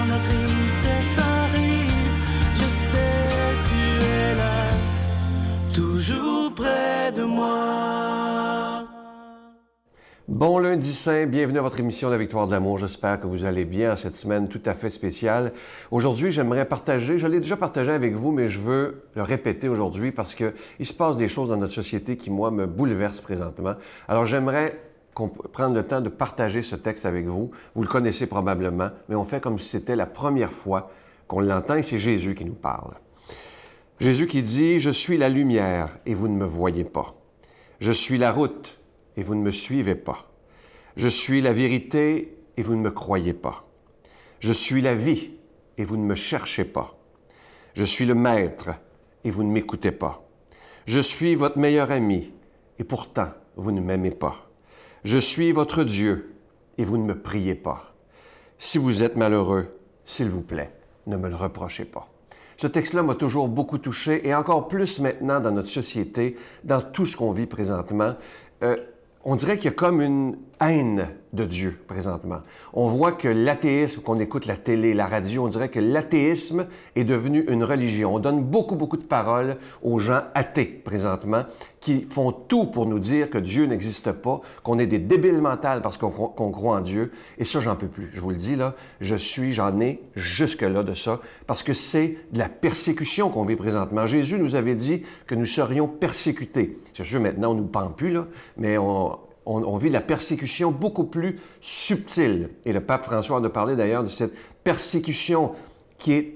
la tristesse arrive, je sais tu es là, toujours près de moi. Bon lundi saint, bienvenue à votre émission La Victoire de l'amour. J'espère que vous allez bien en cette semaine tout à fait spéciale. Aujourd'hui, j'aimerais partager, je l'ai déjà partagé avec vous, mais je veux le répéter aujourd'hui parce qu'il se passe des choses dans notre société qui, moi, me bouleversent présentement. Alors, j'aimerais prendre le temps de partager ce texte avec vous. Vous le connaissez probablement, mais on fait comme si c'était la première fois qu'on l'entend et c'est Jésus qui nous parle. Jésus qui dit « Je suis la lumière et vous ne me voyez pas. Je suis la route et vous ne me suivez pas. Je suis la vérité et vous ne me croyez pas. Je suis la vie et vous ne me cherchez pas. Je suis le maître et vous ne m'écoutez pas. Je suis votre meilleur ami et pourtant vous ne m'aimez pas. Je suis votre Dieu et vous ne me priez pas. Si vous êtes malheureux, s'il vous plaît, ne me le reprochez pas. » Ce texte-là m'a toujours beaucoup touché et encore plus maintenant dans notre société, dans tout ce qu'on vit présentement. On dirait qu'il y a comme une haine de Dieu présentement. On voit que l'athéisme, qu'on écoute la télé, la radio, on dirait que l'athéisme est devenu une religion. On donne beaucoup de paroles aux gens athées présentement qui font tout pour nous dire que Dieu n'existe pas, qu'on est des débiles mentales parce qu'on croit en Dieu. Et ça, j'en peux plus. Je vous le dis là, j'en ai jusque-là de ça parce que c'est de la persécution qu'on vit présentement. Jésus nous avait dit que nous serions persécutés. C'est sûr, maintenant, on ne nous pend plus, là, mais on vit la persécution beaucoup plus subtile. Et le pape François a parlé d'ailleurs de cette persécution qui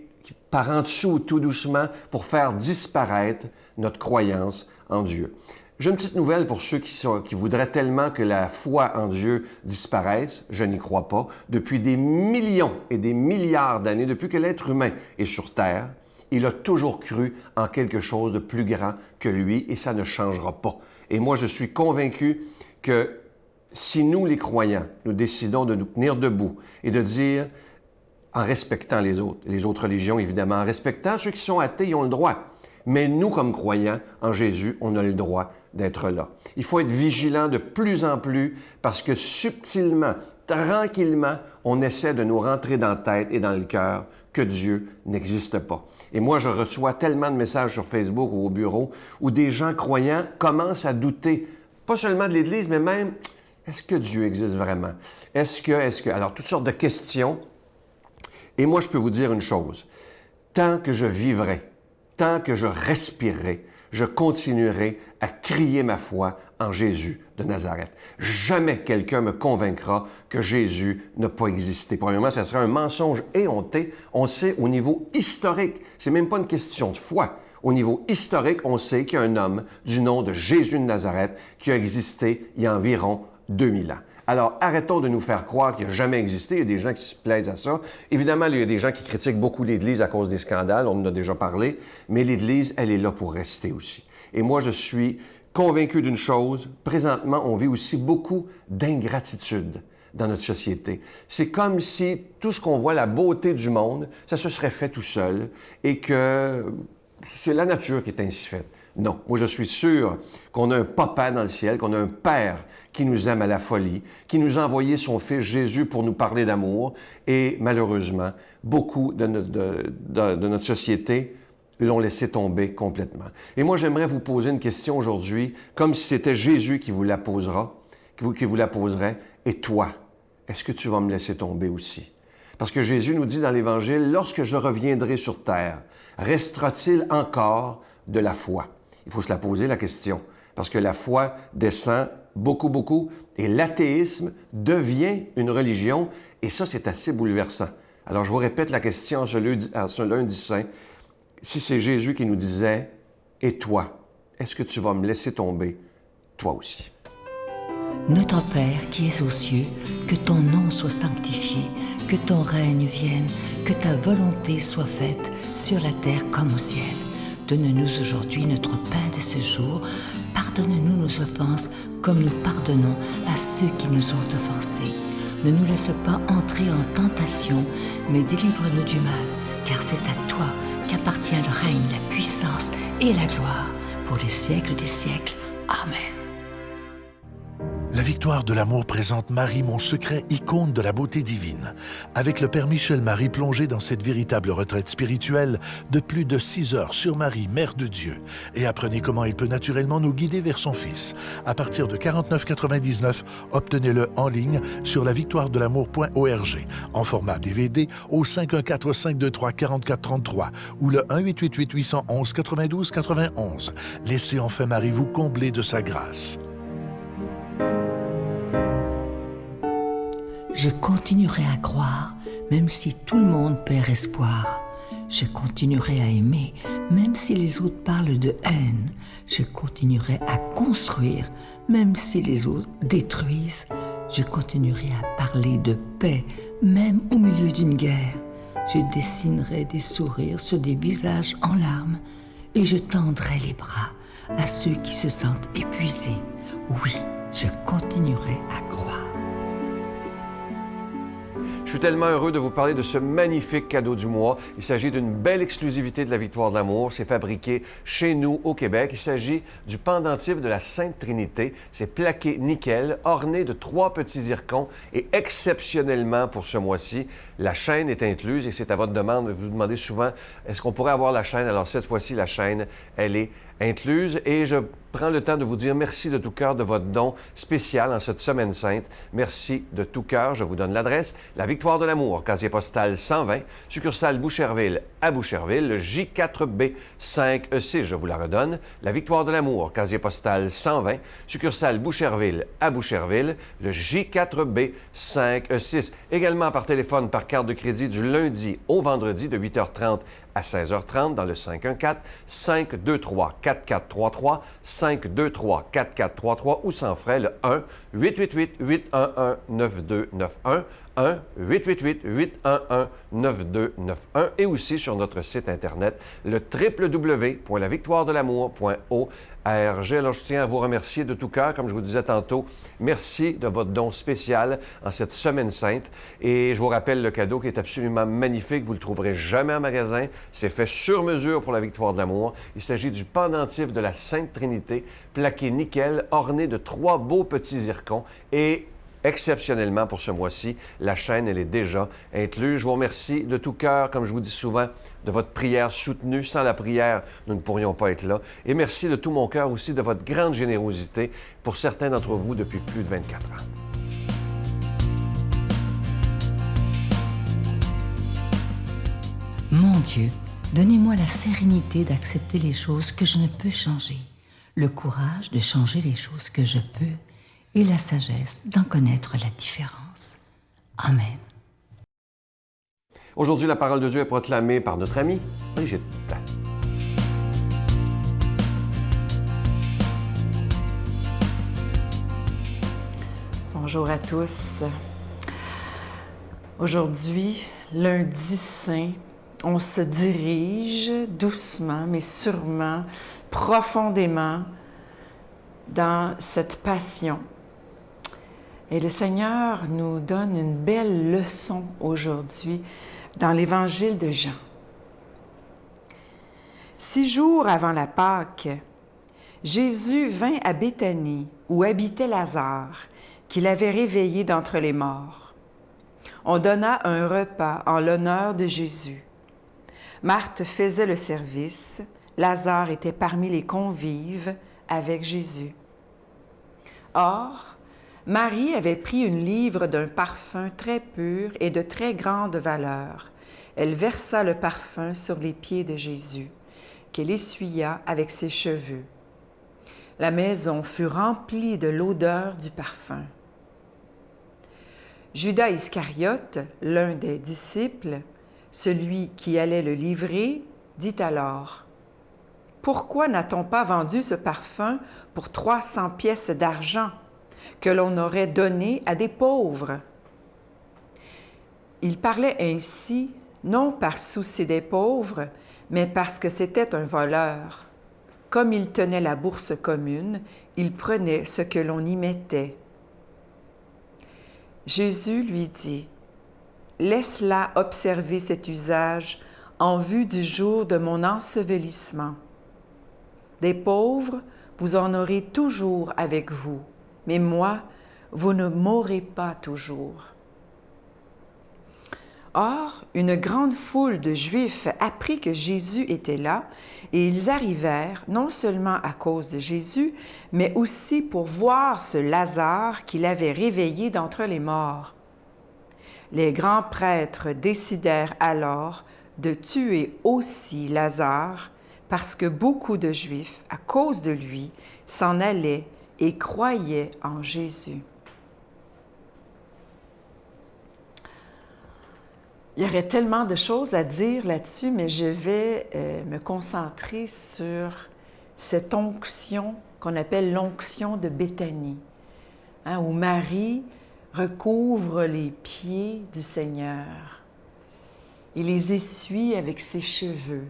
part en dessous tout doucement pour faire disparaître notre croyance en Dieu. J'ai une petite nouvelle pour ceux qui voudraient tellement que la foi en Dieu disparaisse. Je n'y crois pas. Depuis des millions et des milliards d'années, depuis que l'être humain est sur Terre, il a toujours cru en quelque chose de plus grand que lui et ça ne changera pas. Et moi, je suis convaincu que si nous, les croyants, nous décidons de nous tenir debout et de dire, en respectant les autres religions, évidemment, en respectant ceux qui sont athées, ils ont le droit. Mais nous, comme croyants en Jésus, on a le droit d'être là. Il faut être vigilant de plus en plus parce que subtilement, tranquillement, on essaie de nous rentrer dans la tête et dans le cœur que Dieu n'existe pas. Et moi, je reçois tellement de messages sur Facebook ou au bureau où des gens croyants commencent à douter, pas seulement de l'Église, mais même, est-ce que Dieu existe vraiment? Est-ce que... Alors, toutes sortes de questions. Et moi, je peux vous dire une chose. Tant que je vivrai, tant que je respirerai, je continuerai à crier ma foi en Jésus de Nazareth. Jamais quelqu'un me convaincra que Jésus n'a pas existé. Premièrement, ça serait un mensonge éhonté. On sait au niveau historique, c'est même pas une question de foi. Au niveau historique, on sait qu'il y a un homme du nom de Jésus de Nazareth qui a existé il y a environ 2000 ans. Alors, arrêtons de nous faire croire qu'il n'a jamais existé. Il y a des gens qui se plaisent à ça. Évidemment, il y a des gens qui critiquent beaucoup l'Église à cause des scandales. On en a déjà parlé. Mais l'Église, elle est là pour rester aussi. Et moi, je suis convaincu d'une chose. Présentement, on vit aussi beaucoup d'ingratitude dans notre société. C'est comme si tout ce qu'on voit, la beauté du monde, ça se serait fait tout seul et que c'est la nature qui est ainsi faite. Non, moi je suis sûr qu'on a un papa dans le ciel, qu'on a un père qui nous aime à la folie, qui nous a envoyé son fils Jésus pour nous parler d'amour. Et malheureusement, beaucoup de notre société l'ont laissé tomber complètement. Et moi j'aimerais vous poser une question aujourd'hui, comme si c'était Jésus qui vous la posera, qui vous la poserait. Et toi, est-ce que tu vas me laisser tomber aussi? Parce que Jésus nous dit dans l'Évangile, « Lorsque je reviendrai sur terre, restera-t-il encore de la foi? » Il faut se la poser, la question. Parce que la foi descend beaucoup, et l'athéisme devient une religion, et ça, c'est assez bouleversant. Alors, je vous répète la question à ce lundi saint. Si c'est Jésus qui nous disait, « Et toi, est-ce que tu vas me laisser tomber, toi aussi? » Notre Père qui es aux cieux, que ton nom soit sanctifié, que ton règne vienne, que ta volonté soit faite sur la terre comme au ciel. Donne-nous aujourd'hui notre pain de ce jour. Pardonne-nous nos offenses comme nous pardonnons à ceux qui nous ont offensés. Ne nous laisse pas entrer en tentation, mais délivre-nous du mal, car c'est à toi qu'appartient le règne, la puissance et la gloire pour les siècles des siècles. Amen. La victoire de l'amour présente Marie, mon secret, icône de la beauté divine. Avec le Père Michel-Marie plongé dans cette véritable retraite spirituelle de plus de 6 heures sur Marie, Mère de Dieu. Et apprenez comment il peut naturellement nous guider vers son Fils. À partir de 49,99, obtenez-le en ligne sur lavictoiredelamour.org en format DVD au 514-523-4433 ou le 1-888-811-92-91. Laissez enfin Marie vous combler de sa grâce. Je continuerai à croire, même si tout le monde perd espoir. Je continuerai à aimer, même si les autres parlent de haine. Je continuerai à construire, même si les autres détruisent. Je continuerai à parler de paix, même au milieu d'une guerre. Je dessinerai des sourires sur des visages en larmes et je tendrai les bras à ceux qui se sentent épuisés. Oui, je continuerai à croire. Je suis tellement heureux de vous parler de ce magnifique cadeau du mois. Il s'agit d'une belle exclusivité de la Victoire de l'amour. C'est fabriqué chez nous au Québec. Il s'agit du pendentif de la Sainte Trinité. C'est plaqué nickel, orné de 3 petits zircons et exceptionnellement pour ce mois-ci, la chaîne est incluse et c'est à votre demande. Vous vous demandez souvent, est-ce qu'on pourrait avoir la chaîne? Alors cette fois-ci, la chaîne, elle est incluse et je prends le temps de vous dire merci de tout cœur de votre don spécial en cette Semaine Sainte. Merci de tout cœur. Je vous donne l'adresse. La Victoire de l'amour, casier postal 120, succursale Boucherville à Boucherville, le J4B 5E6. Je vous la redonne. La Victoire de l'amour, casier postal 120, succursale Boucherville à Boucherville, le J4B 5E6. Également par téléphone, par carte de crédit du lundi au vendredi de 8h30 à 16h30 dans le 514-523-4433, 523-4433 ou sans frais le 1-888-811-9291, 1-888-811-9291 et aussi sur notre site Internet, le www.lavictoiredelamour.org. Alors, je tiens à vous remercier de tout cœur, comme je vous disais tantôt. Merci de votre don spécial en cette Semaine Sainte. Et je vous rappelle le cadeau qui est absolument magnifique. Vous ne le trouverez jamais en magasin. C'est fait sur mesure pour la Victoire de l'amour. Il s'agit du pendentif de la Sainte Trinité, plaqué nickel, orné de 3 beaux petits zircons et exceptionnellement pour ce mois-ci, la chaîne, elle est déjà incluse. Je vous remercie de tout cœur, comme je vous dis souvent, de votre prière soutenue. Sans la prière, nous ne pourrions pas être là. Et merci de tout mon cœur aussi de votre grande générosité pour certains d'entre vous depuis plus de 24 ans. Mon Dieu, donnez-moi la sérénité d'accepter les choses que je ne peux changer, le courage de changer les choses que je peux, et la sagesse d'en connaître la différence. Amen. Aujourd'hui, la parole de Dieu est proclamée par notre amie Brigitte. Bonjour à tous. Aujourd'hui, lundi saint, on se dirige doucement, mais sûrement, profondément dans cette passion. Et le Seigneur nous donne une belle leçon aujourd'hui dans l'Évangile de Jean. 6 jours avant la Pâque, Jésus vint à Béthanie, où habitait Lazare, qu'il avait réveillé d'entre les morts. On donna un repas en l'honneur de Jésus. Marthe faisait le service, Lazare était parmi les convives avec Jésus. Or, Marie avait pris une livre d'un parfum très pur et de très grande valeur. Elle versa le parfum sur les pieds de Jésus, qu'elle essuya avec ses cheveux. La maison fut remplie de l'odeur du parfum. Judas Iscariote, l'un des disciples, celui qui allait le livrer, dit alors: « Pourquoi n'a-t-on pas vendu ce parfum pour 300 pièces d'argent que l'on aurait donné à des pauvres? » Il parlait ainsi, non par souci des pauvres, mais parce que c'était un voleur. Comme il tenait la bourse commune, il prenait ce que l'on y mettait. Jésus lui dit: « Laisse-la observer cet usage en vue du jour de mon ensevelissement. Des pauvres, vous en aurez toujours avec vous, mais moi, vous ne mourrez pas toujours. » Or, une grande foule de Juifs apprit que Jésus était là, et ils arrivèrent non seulement à cause de Jésus, mais aussi pour voir ce Lazare qu'il avait réveillé d'entre les morts. Les grands prêtres décidèrent alors de tuer aussi Lazare, parce que beaucoup de Juifs, à cause de lui, s'en allaient et croyaient en Jésus. Il y aurait tellement de choses à dire là-dessus, mais je vais me concentrer sur cette onction qu'on appelle l'onction de Béthanie, hein, où Marie recouvre les pieds du Seigneur et les essuie avec ses cheveux.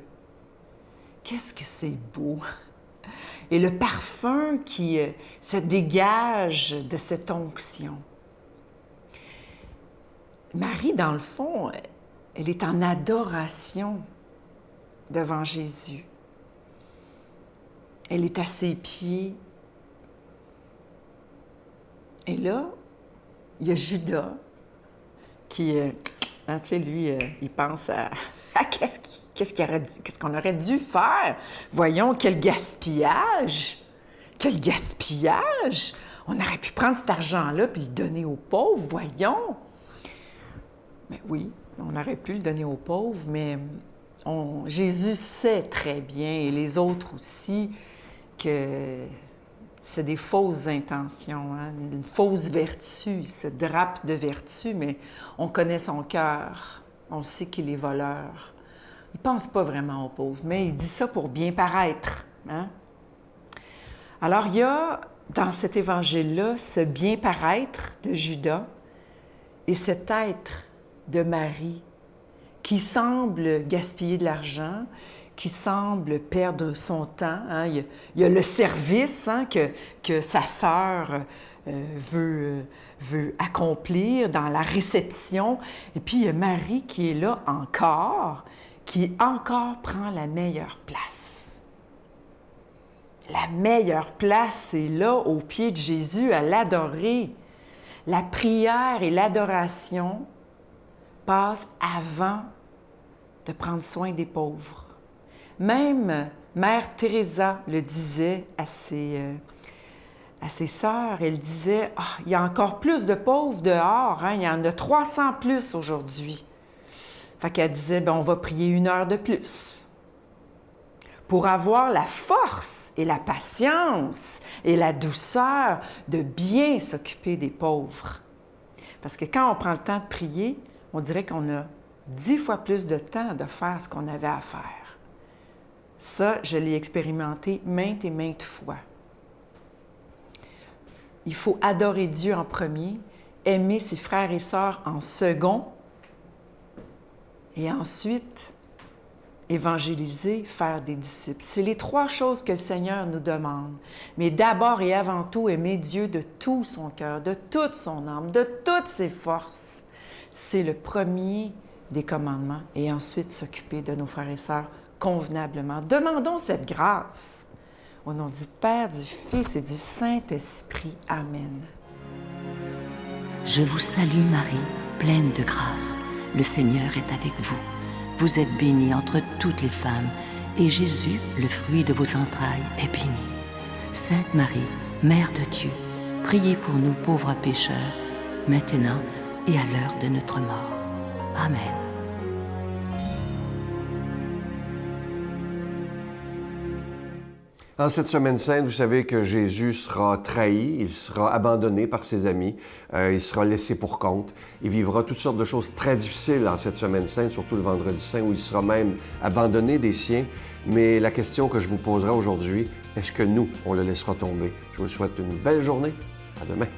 Qu'est-ce que c'est beau! Et le parfum qui se dégage de cette onction. Marie, dans le fond, elle est en adoration devant Jésus. Elle est à ses pieds. Et là, il y a Judas qui, tu sais, lui, il pense à qu'est-ce qu'on aurait dû faire? Voyons, quel gaspillage! Quel gaspillage! On aurait pu prendre cet argent-là puis le donner aux pauvres, voyons! Mais oui, on aurait pu le donner aux pauvres, mais Jésus sait très bien, et les autres aussi, que c'est des fausses intentions, hein? Une fausse vertu, il se drape de vertu, mais on connaît son cœur, on sait qu'il est voleur. Il ne pense pas vraiment aux pauvres, mais il dit ça pour bien paraître. Hein? Alors, il y a dans cet évangile-là ce bien paraître de Judas et cet être de Marie qui semble gaspiller de l'argent, qui semble perdre son temps. Hein? Il y a le service, hein, que sa sœur veut accomplir dans la réception. Et puis, il y a Marie qui est là encore, qui encore prend la meilleure place. La meilleure place, c'est là, au pied de Jésus, à l'adorer. La prière et l'adoration passent avant de prendre soin des pauvres. Même Mère Teresa le disait à ses sœurs. Elle disait, « Il y a encore plus de pauvres dehors, hein? Il y en a 300 plus aujourd'hui. » Fait qu'elle disait, on va prier 1 heure de plus pour avoir la force et la patience et la douceur de bien s'occuper des pauvres. Parce que quand on prend le temps de prier, on dirait qu'on a 10 fois plus de temps de faire ce qu'on avait à faire. Ça, je l'ai expérimenté maintes et maintes fois. Il faut adorer Dieu en premier, aimer ses frères et sœurs en second, et ensuite, évangéliser, faire des disciples. C'est les 3 choses que le Seigneur nous demande. Mais d'abord et avant tout, aimer Dieu de tout son cœur, de toute son âme, de toutes ses forces. C'est le premier des commandements. Et ensuite, s'occuper de nos frères et sœurs convenablement. Demandons cette grâce. Au nom du Père, du Fils et du Saint-Esprit. Amen. Je vous salue Marie, pleine de grâce. Le Seigneur est avec vous. Vous êtes bénie entre toutes les femmes, et Jésus, le fruit de vos entrailles, est béni. Sainte Marie, Mère de Dieu, priez pour nous pauvres pécheurs, maintenant et à l'heure de notre mort. Amen. En cette semaine sainte, vous savez que Jésus sera trahi, il sera abandonné par ses amis, il sera laissé pour compte. Il vivra toutes sortes de choses très difficiles en cette semaine sainte, surtout le vendredi saint, où il sera même abandonné des siens. Mais la question que je vous poserai aujourd'hui, est-ce que nous, on le laissera tomber? Je vous souhaite une belle journée. À demain.